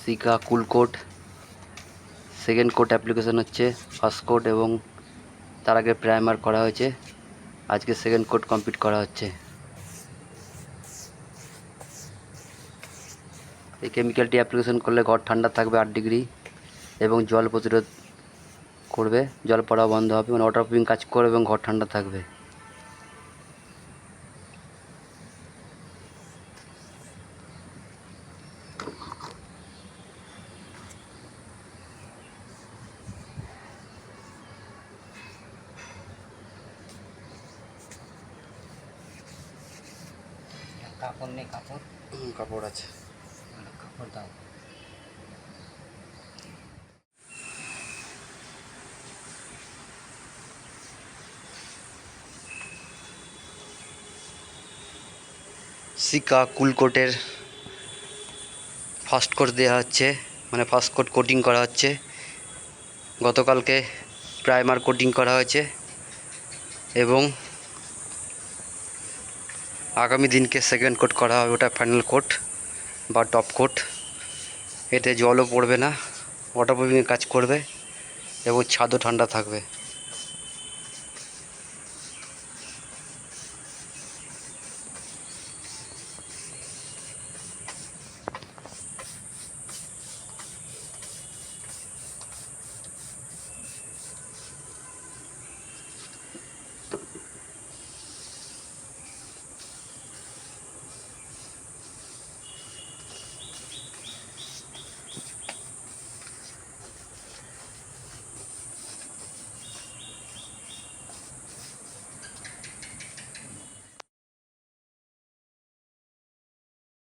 Seeker কুল coat second coat application হচ্ছে। First coat এবং তার আগে প্রাইমার করা হয়েছে। আজকে সেকেন্ড কোট কমপ্লিট করা হচ্ছে। এই কেমিক্যালটি অ্যাপ্লিকেশন করলে ঘর ঠান্ডা থাকবে 8 ডিগ্রি এবং জল প্রতিরোধ করবে, জল পড়া বন্ধ হবে, মানে ওয়াটার প্রুফিং কাজ করবে এবং ঘর ঠান্ডা থাকবে। কাপড় নেই, কাপড় কাপড় আছে। কাপড় দাও। সিকা কুল কোটের ফার্স্ট কোট দেওয়া হচ্ছে, মানে ফার্স্ট কোট কোটিং করা হচ্ছে। গতকালকে প্রাইমার কোটিং করা হয়েছে এবং আগামী দিনকে সেকেন্ড কোট করা হবে, ওটা ফাইনাল কোট বা টপ কোট। এতে জলও পড়বে না, ওয়াটার প্রুফিংয়ে কাজ করবে এবং ছাদও ঠান্ডা থাকবে।